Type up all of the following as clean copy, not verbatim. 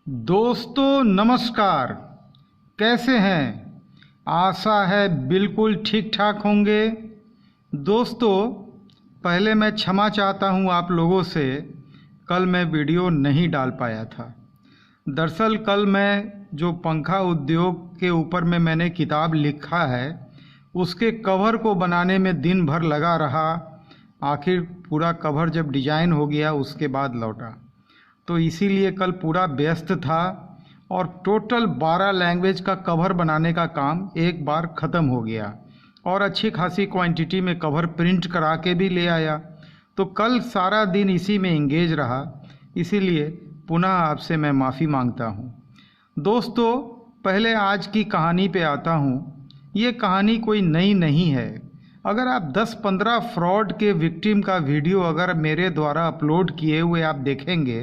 दोस्तों नमस्कार। कैसे हैं? आशा है बिल्कुल ठीक ठाक होंगे। दोस्तों, पहले मैं क्षमा चाहता हूं आप लोगों से, कल मैं वीडियो नहीं डाल पाया था। दरअसल कल मैं जो पंखा उद्योग के ऊपर में मैंने किताब लिखा है उसके कवर को बनाने में दिन भर लगा रहा। आखिर पूरा कवर जब डिजाइन हो गया उसके बाद लौटा, तो इसीलिए कल पूरा व्यस्त था और टोटल 12 लैंग्वेज का कवर बनाने का काम एक बार ख़त्म हो गया और अच्छी खासी क्वांटिटी में कवर प्रिंट करा के भी ले आया। तो कल सारा दिन इसी में इंगेज रहा, इसीलिए पुनः आपसे मैं माफ़ी मांगता हूँ। दोस्तों, पहले आज की कहानी पे आता हूँ। ये कहानी कोई नई नहीं है। अगर आप 10-15 फ्रॉड के विक्टिम का वीडियो अगर मेरे द्वारा अपलोड किए हुए आप देखेंगे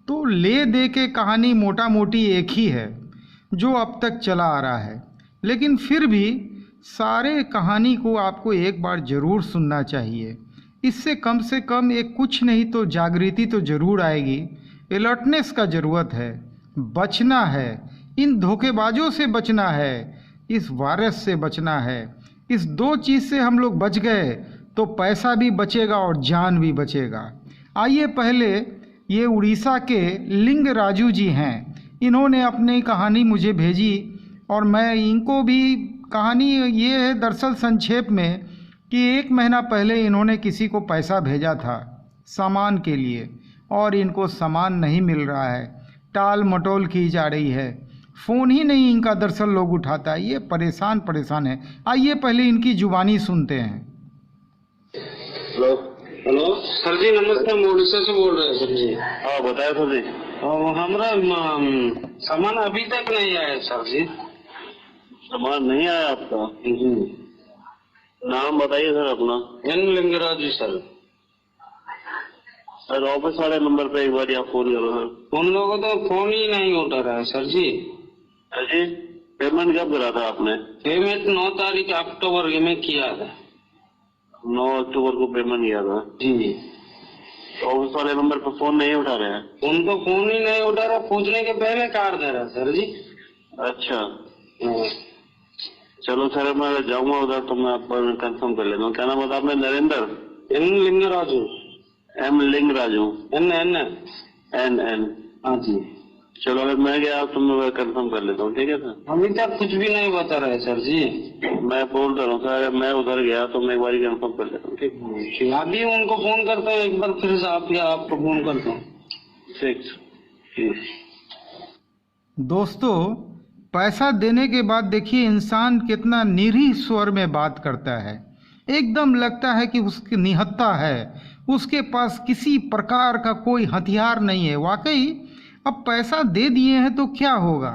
तो ले दे के कहानी मोटा मोटी एक ही है जो अब तक चला आ रहा है, लेकिन फिर भी सारे कहानी को आपको एक बार ज़रूर सुनना चाहिए। इससे कम से कम एक कुछ नहीं तो जागृति तो ज़रूर आएगी। अलर्टनेस का ज़रूरत है, बचना है, इन धोखेबाजों से बचना है, इस वायरस से बचना है। इस दो चीज़ से हम लोग बच गए तो पैसा भी बचेगा और जान भी बचेगा। आइए, पहले ये उड़ीसा के लिंग राजू जी हैं, इन्होंने अपनी कहानी मुझे भेजी और मैं इनको भी कहानी ये है दरअसल संक्षेप में कि 1 महीना पहले इन्होंने किसी को पैसा भेजा था सामान के लिए और इनको सामान नहीं मिल रहा है, टाल मटोल की जा रही है, फ़ोन ही नहीं इनका दरअसल लोग उठाता है। ये परेशान है। आइए पहले इनकी जुबानी सुनते हैं। हेलो सर जी, नमस्ते। मैं उड़ीसा से बोल रहे हैं सर जी। हाँ बताया सर जी। हमारा सामान अभी तक नहीं आया सर जी। सामान नहीं आया आपका? जी। नाम बताइए सर अपना। N Lingaraju sir. Sir office वाले नंबर पे एक बार आप फोन करो सर। उन लोगों तो फोन ही नहीं उठा रहा है सर जी। सर जी, पेमेंट कब करा था आपने? पेमेंट 9 तारीख अक्टूबर में किया था। 9 अक्टूबर को पेमेंट किया था जी। ऑफिस वाले नंबर पे फोन नहीं उठा रहे हैं? उनको फोन ही नहीं उठा रहा, पूछने के पहले काट दे रहा सर जी। अच्छा, चलो सर मैं जाऊंगा उधर तो मैं आपको कंफर्म कर लेता हूँ। क्या नाम बताया आपने? Narendra? N Lingaraju. M Lingaraju. N N N. हाँ जी। चलो अगर मैं गया तो मैं कंफर्म कर लेता हूँ, ठीक है सर? अभी तक कुछ भी नहीं बता रहा है सर जी। मैं फोन कर रहा हूँ सर, अगर मैं उधर गया तो मैं एक बार कंफर्म कर लेता हूँ, ठीक? अभी उनको फोन करता हूँ एक बार, फिर से आपको फोन करता हूँ। ठीक। दोस्तों, पैसा देने के बाद देखिए इंसान कितना निरीह स्वर में बात करता है। एकदम लगता है कि उसकी निहत्था है, उसके पास किसी प्रकार का कोई हथियार नहीं है। वाकई अब पैसा दे दिए हैं तो क्या होगा।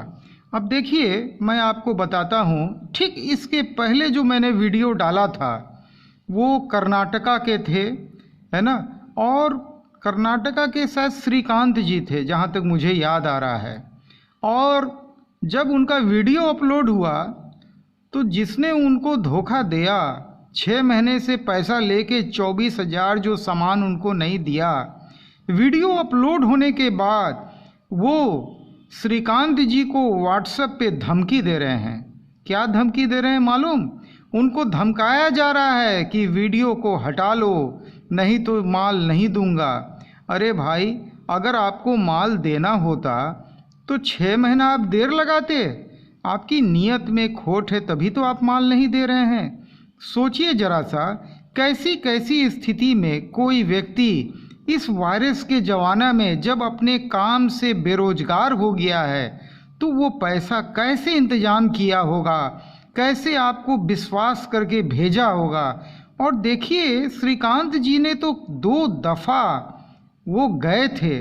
अब देखिए मैं आपको बताता हूँ, ठीक इसके पहले जो मैंने वीडियो डाला था वो कर्नाटका के थे, है ना, और कर्नाटका के शायद श्रीकांत जी थे जहाँ तक मुझे याद आ रहा है। और जब उनका वीडियो अपलोड हुआ तो जिसने उनको धोखा दिया, 6 महीने से पैसा लेके 24,000 जो सामान उनको नहीं दिया, वीडियो अपलोड होने के बाद वो श्रीकांत जी को व्हाट्सएप पे धमकी दे रहे हैं। क्या धमकी दे रहे हैं मालूम? उनको धमकाया जा रहा है कि वीडियो को हटा लो नहीं तो माल नहीं दूंगा। अरे भाई, अगर आपको माल देना होता तो 6 महीना आप देर लगाते। आपकी नीयत में खोट है तभी तो आप माल नहीं दे रहे हैं। सोचिए जरा सा, कैसी कैसी स्थिति में कोई व्यक्ति इस वायरस के ज़माना में जब अपने काम से बेरोजगार हो गया है तो वो पैसा कैसे इंतजाम किया होगा, कैसे आपको विश्वास करके भेजा होगा। और देखिए श्रीकांत जी ने तो 2 दफ़ा वो गए थे,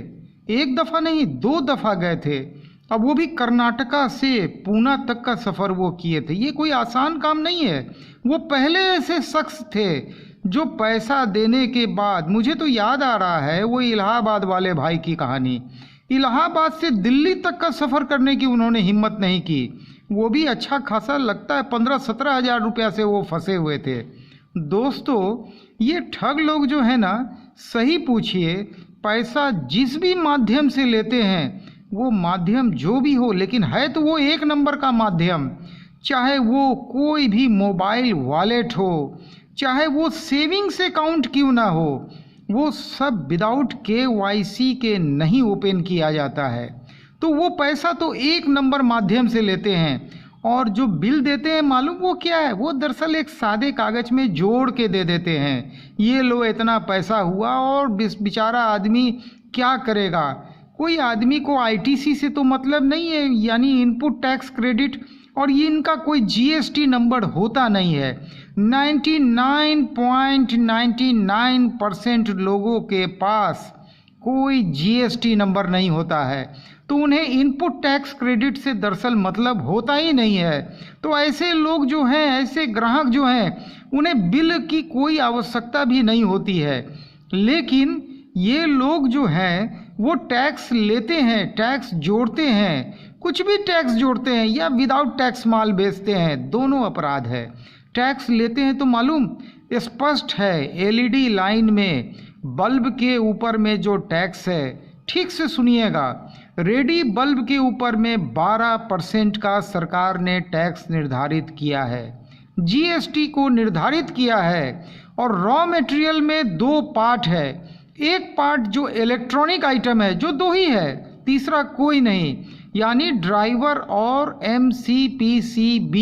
1 दफ़ा नहीं 2 दफ़ा गए थे। अब वो भी कर्नाटका से पूना तक का सफ़र वो किए थे। ये कोई आसान काम नहीं है। वो पहले ऐसे शख्स थे जो पैसा देने के बाद, मुझे तो याद आ रहा है वो इलाहाबाद वाले भाई की कहानी, इलाहाबाद से दिल्ली तक का सफ़र करने की उन्होंने हिम्मत नहीं की। वो भी अच्छा खासा लगता है 15-17 हज़ार रुपया से वो फंसे हुए थे। दोस्तों, ये ठग लोग जो है ना, सही पूछिए, पैसा जिस भी माध्यम से लेते हैं वो माध्यम जो भी हो, लेकिन है तो वो एक नंबर का माध्यम। चाहे वो कोई भी मोबाइल वॉलेट हो, चाहे वो सेविंग्स अकाउंट क्यों ना हो, वो सब विदाउट KYC के नहीं ओपन किया जाता है। तो वो पैसा तो एक नंबर माध्यम से लेते हैं, और जो बिल देते हैं मालूम वो क्या है? वो दरअसल एक सादे कागज में जोड़ के दे देते हैं, ये लो इतना पैसा हुआ, और बेचारा आदमी क्या करेगा? कोई आदमी को ITC से तो मतलब नहीं है, यानी इनपुट टैक्स क्रेडिट, और ये इनका कोई GST नंबर होता नहीं है। 99.99% लोगों के पास कोई GST नंबर नहीं होता है, तो उन्हें इनपुट टैक्स क्रेडिट से दरअसल मतलब होता ही नहीं है। तो ऐसे लोग जो हैं, ऐसे ग्राहक जो हैं, उन्हें बिल की कोई आवश्यकता भी नहीं होती है। लेकिन ये लोग जो हैं वो टैक्स लेते हैं, टैक्स जोड़ते हैं, कुछ भी टैक्स जोड़ते हैं या विदाउट टैक्स माल बेचते हैं, दोनों अपराध है। टैक्स लेते हैं तो मालूम स्पष्ट है, LED लाइन में बल्ब के ऊपर में जो टैक्स है, ठीक से सुनिएगा, रेडी बल्ब के ऊपर में 12% का सरकार ने टैक्स निर्धारित किया है, GST को निर्धारित किया है। और रॉ मटेरियल में 2 पार्ट है, एक पार्ट जो इलेक्ट्रॉनिक आइटम है, जो 2 ही है, तीसरा कोई नहीं, यानी ड्राइवर और MCPCB,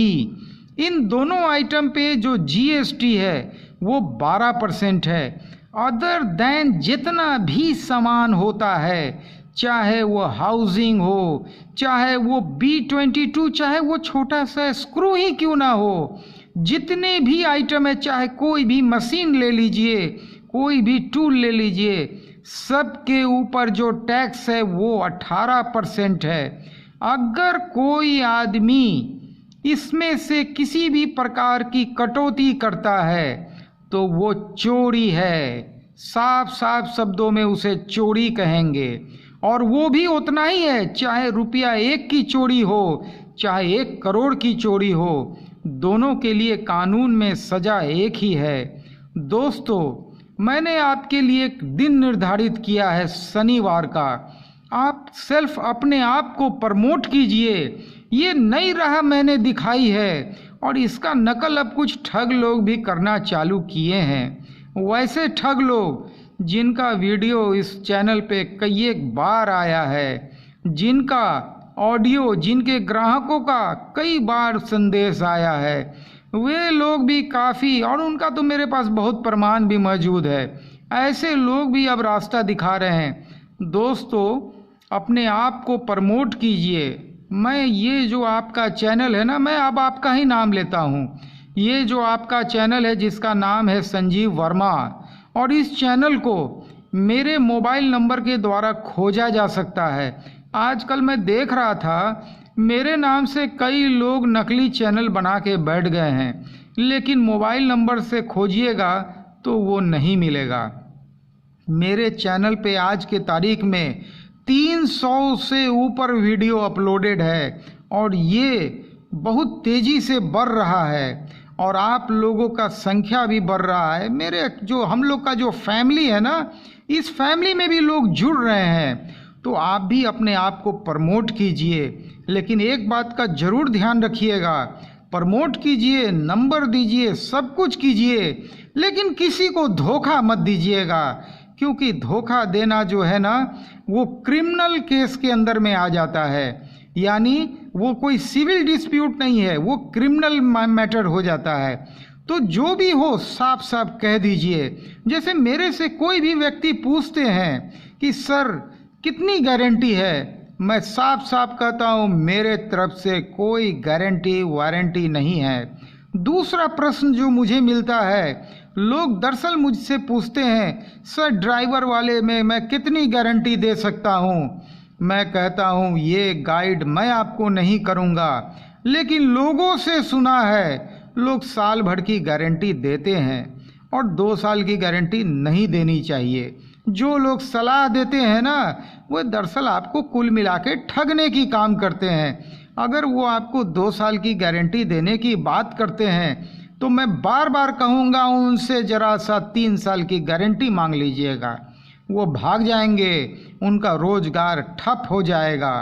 इन दोनों आइटम पे जो GST है वो 12% है। अदर देन जितना भी सामान होता है, चाहे वो हाउसिंग हो, चाहे वो B22, चाहे वो छोटा सा स्क्रू ही क्यों ना हो, जितने भी आइटम है, चाहे कोई भी मशीन ले लीजिए, कोई भी टूल ले लीजिए, सबके ऊपर जो टैक्स है वो 18% है। अगर कोई आदमी इसमें से किसी भी प्रकार की कटौती करता है तो वो चोरी है, साफ साफ शब्दों में उसे चोरी कहेंगे। और वो भी उतना ही है, चाहे रुपया 1 की चोरी हो, चाहे 1 करोड़ की चोरी हो, दोनों के लिए कानून में सजा एक ही है। दोस्तों, मैंने आपके लिए एक दिन निर्धारित किया है शनिवार का, आप सिर्फ अपने आप को प्रमोट कीजिए। ये नई राह मैंने दिखाई है, और इसका नकल अब कुछ ठग लोग भी करना चालू किए हैं। वैसे ठग लोग जिनका वीडियो इस चैनल पे कई एक बार आया है, जिनका ऑडियो, जिनके ग्राहकों का कई बार संदेश आया है, वे लोग भी काफ़ी, और उनका तो मेरे पास बहुत प्रमाण भी मौजूद है, ऐसे लोग भी अब रास्ता दिखा रहे हैं। दोस्तों, अपने आप को प्रमोट कीजिए। मैं ये जो आपका चैनल है ना, मैं अब आपका ही नाम लेता हूँ। ये जो आपका चैनल है जिसका नाम है संजीव वर्मा, और इस चैनल को मेरे मोबाइल नंबर के द्वारा खोजा जा सकता है। आजकल मैं देख रहा था, मेरे नाम से कई लोग नकली चैनल बना के बैठ गए हैं, लेकिन मोबाइल नंबर से खोजिएगा तो वो नहीं मिलेगा। मेरे चैनल पे आज के तारीख में 300 से ऊपर वीडियो अपलोडेड है, और ये बहुत तेज़ी से बढ़ रहा है, और आप लोगों का संख्या भी बढ़ रहा है। मेरे जो हम लोग का जो फैमिली है ना, इस फैमिली में भी लोग जुड़ रहे हैं। तो आप भी अपने आप को प्रमोट कीजिए, लेकिन एक बात का ज़रूर ध्यान रखिएगा, प्रमोट कीजिए, नंबर दीजिए, सब कुछ कीजिए, लेकिन किसी को धोखा मत दीजिएगा, क्योंकि धोखा देना जो है ना, वो क्रिमिनल केस के अंदर में आ जाता है। यानी वो कोई सिविल डिस्प्यूट नहीं है, वो क्रिमिनल मैटर हो जाता है। तो जो भी हो साफ साफ कह दीजिए। जैसे मेरे से कोई भी व्यक्ति पूछते हैं कि सर कितनी गारंटी है, मैं साफ साफ कहता हूँ मेरे तरफ से कोई गारंटी वारंटी नहीं है। दूसरा प्रश्न जो मुझे मिलता है, लोग दरअसल मुझसे पूछते हैं सर ड्राइवर वाले में मैं कितनी गारंटी दे सकता हूँ। मैं कहता हूँ ये गाइड मैं आपको नहीं करूँगा, लेकिन लोगों से सुना है लोग साल भर की गारंटी देते हैं और 2 साल की गारंटी नहीं देनी चाहिए। जो लोग सलाह देते हैं ना, वो दरअसल आपको कुल मिला के ठगने की काम करते हैं। अगर वो आपको 2 साल की गारंटी देने की बात करते हैं तो मैं बार बार कहूँगा उनसे ज़रा सा 3 साल की गारंटी मांग लीजिएगा। वो भाग जाएंगे, उनका रोजगार ठप हो जाएगा।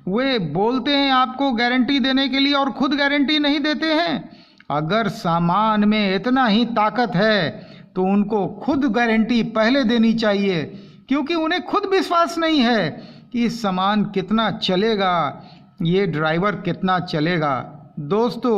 वे बोलते हैं आपको गारंटी देने के लिए और खुद गारंटी नहीं देते हैं। अगर सामान में इतना ही ताकत है तो उनको खुद गारंटी पहले देनी चाहिए, क्योंकि उन्हें खुद विश्वास नहीं है कि सामान कितना चलेगा, ये ड्राइवर कितना चलेगा। दोस्तों,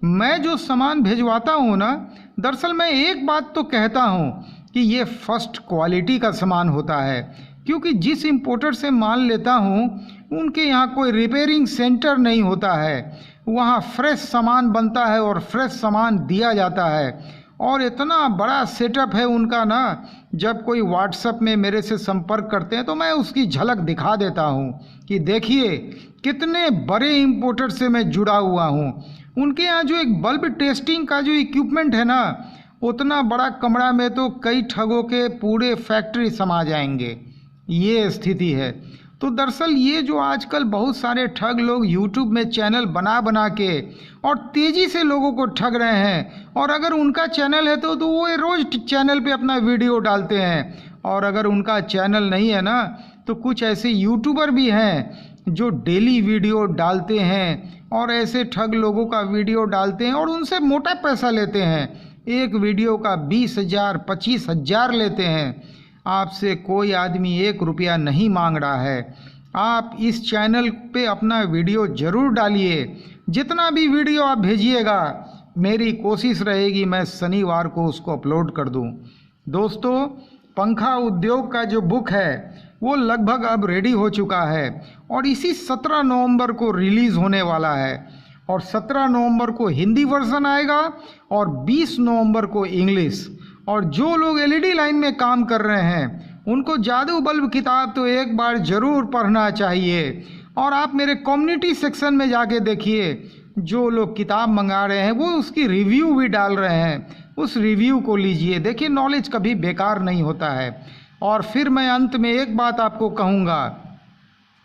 मैं जो सामान भिजवाता हूँ ना, दरअसल मैं एक बात तो कहता हूँ कि ये फर्स्ट क्वालिटी का सामान होता है, क्योंकि जिस इंपोर्टर से माल लेता हूँ उनके यहाँ कोई रिपेयरिंग सेंटर नहीं होता है। वहाँ फ्रेश सामान बनता है और फ्रेश सामान दिया जाता है। और इतना बड़ा सेटअप है उनका ना, जब कोई व्हाट्सएप में मेरे से संपर्क करते हैं तो मैं उसकी झलक दिखा देता हूँ कि देखिए कितने बड़े इंपोर्टर से मैं जुड़ा हुआ हूँ। उनके यहाँ जो एक बल्ब टेस्टिंग का जो इक्विपमेंट है ना, उतना बड़ा कमरा में तो कई ठगों के पूरे फैक्ट्री समा जाएंगे। ये स्थिति है। तो दरअसल ये जो आजकल बहुत सारे ठग लोग यूट्यूब में चैनल बना बना के और तेज़ी से लोगों को ठग रहे हैं, और अगर उनका चैनल है तो वो रोज़ चैनल पे अपना वीडियो डालते हैं। और अगर उनका चैनल नहीं है ना, तो कुछ ऐसे यूट्यूबर भी हैं जो डेली वीडियो डालते हैं और ऐसे ठग लोगों का वीडियो डालते हैं और उनसे मोटा पैसा लेते हैं। एक वीडियो का 20,000 25,000 लेते हैं। आपसे कोई आदमी 1 रुपया नहीं मांग रहा है। आप इस चैनल पे अपना वीडियो ज़रूर डालिए। जितना भी वीडियो आप भेजिएगा, मेरी कोशिश रहेगी मैं शनिवार को उसको अपलोड कर दूं। दोस्तों, पंखा उद्योग का जो बुक है वो लगभग अब रेडी हो चुका है और इसी 17 नवंबर को रिलीज़ होने वाला है। और 17 नवंबर को हिंदी वर्जन आएगा और 20 नवंबर को इंग्लिश। और जो लोग एलईडी लाइन में काम कर रहे हैं उनको जादू बल्ब किताब तो एक बार ज़रूर पढ़ना चाहिए। और आप मेरे कम्युनिटी सेक्शन में जाके देखिए, जो लोग किताब मंगा रहे हैं वो उसकी रिव्यू भी डाल रहे हैं। उस रिव्यू को लीजिए, देखिए नॉलेज कभी बेकार नहीं होता है। और फिर मैं अंत में एक बात आपको कहूँगा,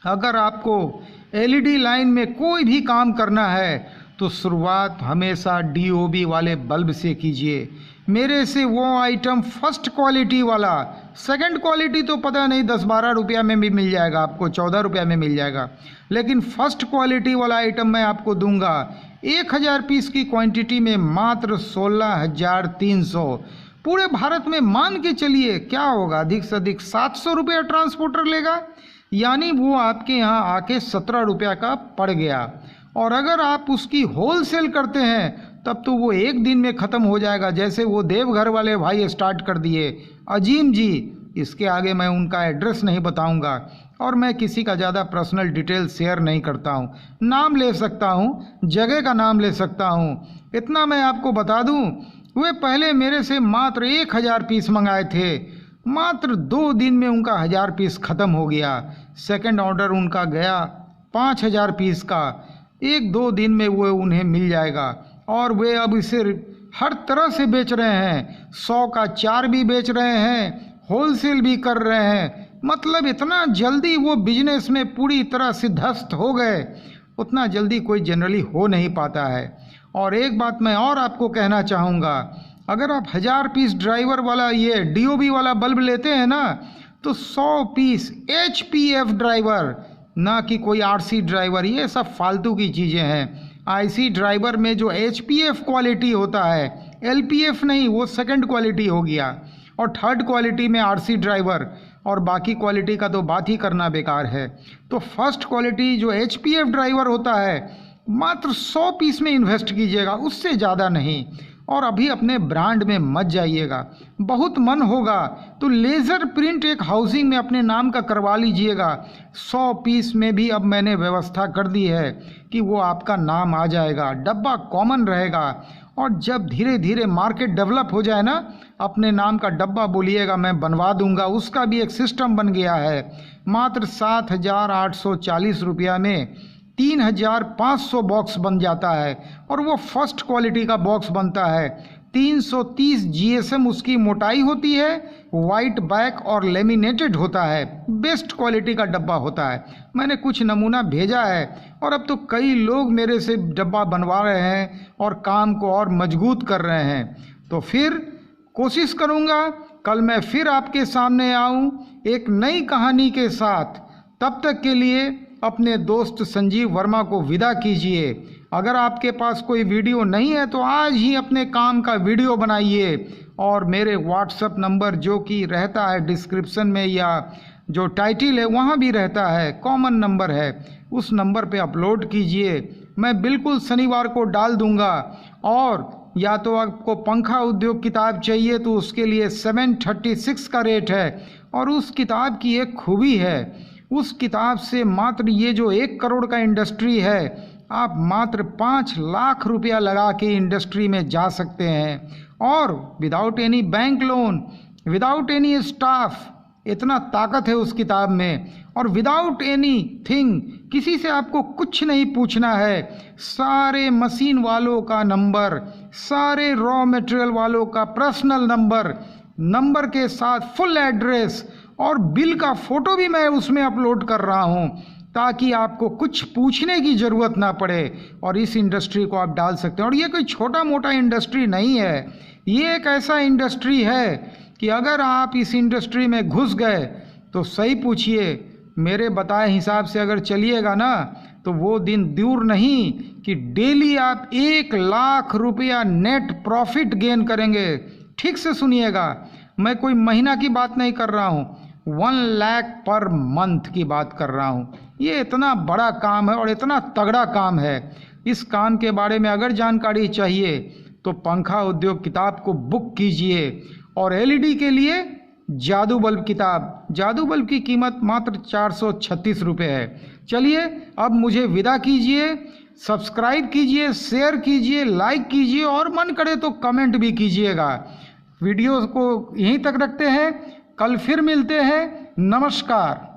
अगर आपको एलईडी लाइन में कोई भी काम करना है तो शुरुआत हमेशा डीओबी वाले बल्ब से कीजिए। मेरे से वो आइटम फर्स्ट क्वालिटी वाला, सेकंड क्वालिटी तो पता नहीं 10-12 रुपया में भी मिल जाएगा आपको, 14 रुपया में मिल जाएगा, लेकिन फर्स्ट क्वालिटी वाला आइटम मैं आपको दूंगा 1000 पीस की क्वांटिटी में मात्र 16,300। पूरे भारत में मान के चलिए क्या होगा, अधिक से अधिक 700 रुपया ट्रांसपोर्टर लेगा, यानी वो आपके यहाँ आके 17 रुपया का पड़ गया। और अगर आप उसकी होलसेल करते हैं तब तो वो एक दिन में ख़त्म हो जाएगा, जैसे वो देवघर वाले भाई स्टार्ट कर दिए, अजीम जी। इसके आगे मैं उनका एड्रेस नहीं बताऊंगा और मैं किसी का ज़्यादा पर्सनल डिटेल शेयर नहीं करता हूँ। नाम ले सकता हूँ, जगह का नाम ले सकता हूँ, इतना मैं आपको बता दूँ। वे पहले मेरे से मात्र 1000 पीस मंगाए थे, मात्र 2 दिन में उनका 1000 पीस ख़त्म हो गया। सेकंड ऑर्डर उनका गया 5000 पीस का, 1-2 दिन में वो उन्हें मिल जाएगा। और वे अब इसे हर तरह से बेच रहे हैं, 100 का 4 भी बेच रहे हैं, होलसेल भी कर रहे हैं। मतलब इतना जल्दी वो बिजनेस में पूरी तरह सिद्धस्त हो गए, उतना जल्दी कोई जनरली हो नहीं पाता है। और एक बात मैं और आपको कहना चाहूँगा, अगर आप 1000 पीस ड्राइवर वाला ये डीओबी वाला बल्ब लेते हैं ना, तो 100 पीस एचपीएफ ड्राइवर, ना कि कोई आरसी ड्राइवर, ये सब फालतू की चीज़ें हैं। आईसी ड्राइवर में जो एचपीएफ क्वालिटी होता है, एलपीएफ नहीं, वो सेकंड क्वालिटी हो गया, और थर्ड क्वालिटी में आरसी ड्राइवर, और बाकी क्वालिटी का तो बात ही करना बेकार है। तो फर्स्ट क्वालिटी जो एचपीएफ ड्राइवर होता है, मात्र 100 पीस में इन्वेस्ट कीजिएगा, उससे ज़्यादा नहीं। और अभी अपने ब्रांड में मत जाइएगा, बहुत मन होगा तो लेज़र प्रिंट एक हाउसिंग में अपने नाम का करवा लीजिएगा। 100 पीस में भी अब मैंने व्यवस्था कर दी है कि वो आपका नाम आ जाएगा, डब्बा कॉमन रहेगा। और जब धीरे धीरे मार्केट डेवलप हो जाए ना, अपने नाम का डब्बा बोलिएगा, मैं बनवा दूंगा। उसका भी एक सिस्टम बन गया है। मात्र 7,840 रुपया में 3,500 बॉक्स बन जाता है, और वो फर्स्ट क्वालिटी का बॉक्स बनता है। 330 जीएसएम उसकी मोटाई होती है, वाइट बैक और लेमिनेटेड होता है, बेस्ट क्वालिटी का डब्बा होता है। मैंने कुछ नमूना भेजा है और अब तो कई लोग मेरे से डब्बा बनवा रहे हैं और काम को और मजबूत कर रहे हैं। तो फिर कोशिश करूंगा कल मैं फिर आपके सामने आऊं एक नई कहानी के साथ। तब तक के लिए अपने दोस्त संजीव वर्मा को विदा कीजिए। अगर आपके पास कोई वीडियो नहीं है तो आज ही अपने काम का वीडियो बनाइए और मेरे व्हाट्सएप नंबर जो कि रहता है डिस्क्रिप्शन में या जो टाइटल है वहाँ भी रहता है, कॉमन नंबर है, उस नंबर पे अपलोड कीजिए। मैं बिल्कुल शनिवार को डाल दूंगा। और या तो आपको पंखा उद्योग किताब चाहिए तो उसके लिए 736 का रेट है। और उस किताब की एक खूबी है, उस किताब से मात्र ये जो 1 करोड़ का इंडस्ट्री है, आप मात्र 5 लाख रुपया लगा के इंडस्ट्री में जा सकते हैं और without any bank loan, without any staff. इतना ताकत है उस किताब में। और विदाउट एनी थिंग, किसी से आपको कुछ नहीं पूछना है। सारे मशीन वालों का नंबर, सारे रॉ मटेरियल वालों का पर्सनल नंबर, नंबर के साथ फुल एड्रेस और बिल का फोटो भी मैं उसमें अपलोड कर रहा हूँ ताकि आपको कुछ पूछने की ज़रूरत ना पड़े और इस इंडस्ट्री को आप डाल सकते हैं। और ये कोई छोटा मोटा इंडस्ट्री नहीं है, ये एक ऐसा इंडस्ट्री है कि अगर आप इस इंडस्ट्री में घुस गए तो सही पूछिए, मेरे बताए हिसाब से अगर चलिएगा ना तो वो दिन दूर नहीं कि डेली आप 1 लाख रुपया नेट प्रॉफिट गेन करेंगे। ठीक से सुनिएगा, मैं कोई महीना की बात नहीं कर रहा हूँ, 1 लाख पर मंथ की बात कर रहा हूँ। ये इतना बड़ा काम है और इतना तगड़ा काम है। इस काम के बारे में अगर जानकारी चाहिए तो पंखा उद्योग किताब को बुक कीजिए। और एलईडी के लिए जादू बल्ब किताब, जादू बल्ब की कीमत मात्र 436 रुपये है। चलिए अब मुझे विदा कीजिए। सब्सक्राइब कीजिए, शेयर कीजिए, लाइक कीजिए और मन करे तो कमेंट भी कीजिएगा। वीडियो को यहीं तक रखते हैं, कल फिर मिलते हैं। नमस्कार।